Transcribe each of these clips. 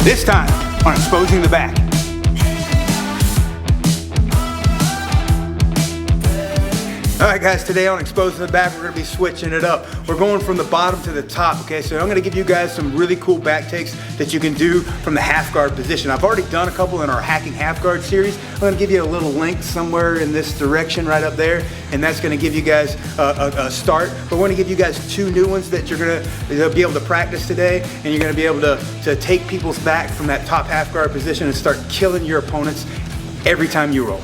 This time on exposing the back. Alright guys, today on Exposing the Back, we're going to be switching it up. We're going from the bottom to the top, okay? So I'm going to give you guys some really cool back takes that you can do from the half guard position. I've already done a couple in our Hacking Half Guard series. I'm going to give you a little link somewhere in this direction right up there, and that's going to give you guys a start. But we're going to give you guys 2 new ones that you're going to be able to practice today, and you're going to be able to take people's back from that top half guard position and start killing your opponents every time you roll.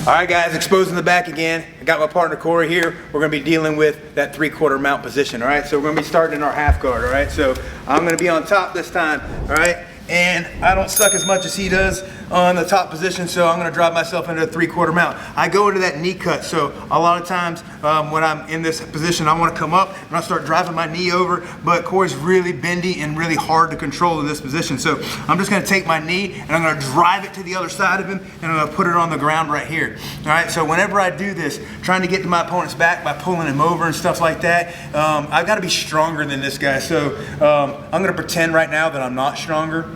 All right guys, exposing the back again. I got my partner Corey here. We're gonna be dealing with that 3/4 mount position, all right? So we're gonna be starting in our half guard, all right? So I'm gonna be on top this time, all right? And I don't suck as much as he does on the top position, so I'm gonna drop myself into a 3/4 mount. I go into that knee cut, so a lot of times when I'm in this position, I wanna come up and I start driving my knee over, but Corey's really bendy and really hard to control in this position. So I'm just gonna take my knee and I'm gonna drive it to the other side of him and I'm gonna put it on the ground right here. All right, so whenever I do this, trying to get to my opponent's back by pulling him over and stuff like that, I've gotta be stronger than this guy. So I'm gonna pretend right now that I'm not stronger,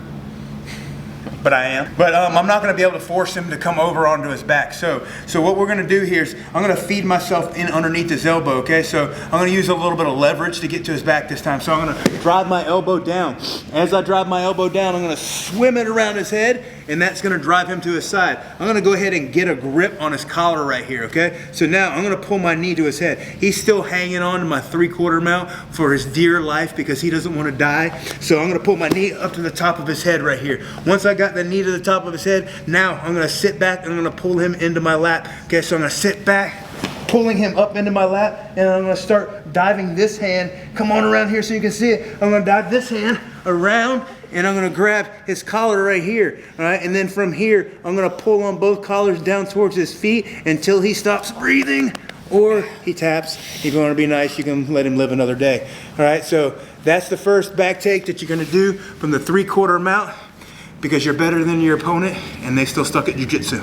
but I am. But I'm not gonna be able to force him to come over onto his back. So what we're gonna do here is I'm gonna feed myself in underneath his elbow, okay? So I'm gonna use a little bit of leverage to get to his back this time. So I'm gonna drive my elbow down. As I drive my elbow down, I'm gonna swim it around his head, and that's gonna drive him to his side. I'm gonna go ahead and get a grip on his collar right here, okay? So now I'm gonna pull my knee to his head. He's still hanging on to my 3/4 mount for his dear life because he doesn't wanna die. So I'm gonna pull my knee up to the top of his head right here. Once I got the knee to the top of his head, now I'm gonna sit back and I'm gonna pull him into my lap. Okay, so I'm gonna sit back, pulling him up into my lap, and I'm gonna start diving this hand. Come on around here so you can see it. I'm gonna dive this hand around, and I'm gonna grab his collar right here, all right? And then from here, I'm gonna pull on both collars down towards his feet until he stops breathing or he taps. If you wanna be nice, you can let him live another day, all right? So that's the first back take that you're gonna do from the 3/4 mount, because you're better than your opponent and they still stuck at Jiu-Jitsu.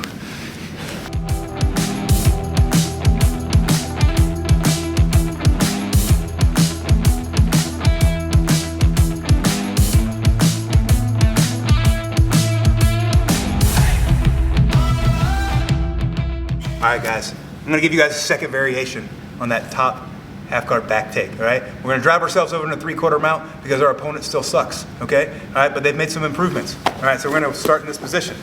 All right guys, I'm gonna give you guys a second variation on that top half guard back take, all right? We're gonna drive ourselves over in a 3/4 mount because our opponent still sucks, okay? All right, but they've made some improvements. All right, so we're gonna start in this position.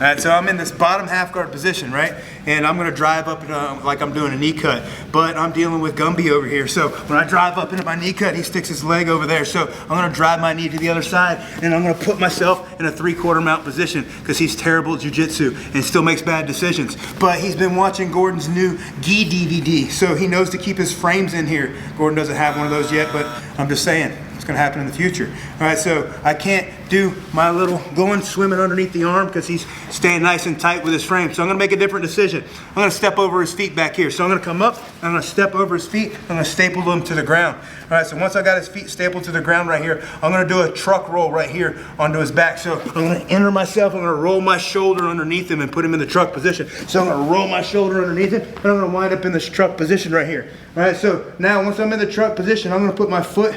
All right, so I'm in this bottom half guard position, right? And I'm gonna drive up like I'm doing a knee cut, but I'm dealing with Gumby over here. So when I drive up into my knee cut, he sticks his leg over there. So I'm gonna drive my knee to the other side, and I'm gonna put myself in a 3/4 mount position because he's terrible at jiu-jitsu and still makes bad decisions. But he's been watching Gordon's new gi DVD, so he knows to keep his frames in here. Gordon doesn't have one of those yet, but I'm just saying, it's gonna happen in the future. All right, so I can't do my little going swimming underneath the arm because he's staying nice and tight with his frame. So I'm gonna make a different decision. I'm gonna step over his feet back here. So I'm gonna come up, I'm gonna step over his feet, I'm gonna staple them to the ground. All right, so once I got his feet stapled to the ground right here, I'm gonna do a truck roll right here onto his back. So I'm gonna enter myself, I'm gonna roll my shoulder underneath him and put him in the truck position. So I'm gonna roll my shoulder underneath him, and I'm gonna wind up in this truck position right here. All right, so now once I'm in the truck position, I'm gonna put my foot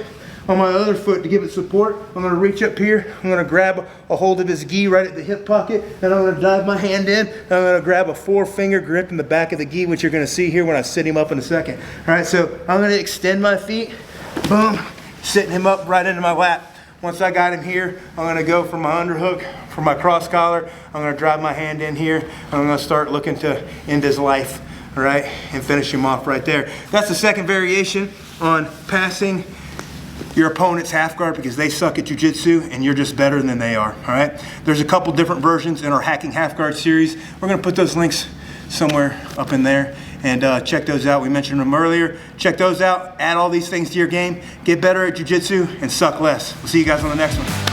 on my other foot to give it support. I'm gonna reach up here, I'm gonna grab a hold of his gi right at the hip pocket, and I'm gonna dive my hand in, and I'm gonna grab a 4-finger grip in the back of the gi, which you're gonna see here when I sit him up in a second. All right, so I'm gonna extend my feet, boom, sitting him up right into my lap. Once I got him here, I'm gonna go for my underhook, for my cross collar. I'm gonna drive my hand in here, and I'm gonna start looking to end his life, all right, and finish him off right there. That's the second variation on passing your opponent's half guard because they suck at jiu-jitsu and you're just better than they are, all right? There's a couple different versions in our Hacking Half Guard series. We're gonna put those links somewhere up in there and check those out. We mentioned them earlier. Check those out, add all these things to your game, get better at jiu-jitsu and suck less. We'll see you guys on the next one.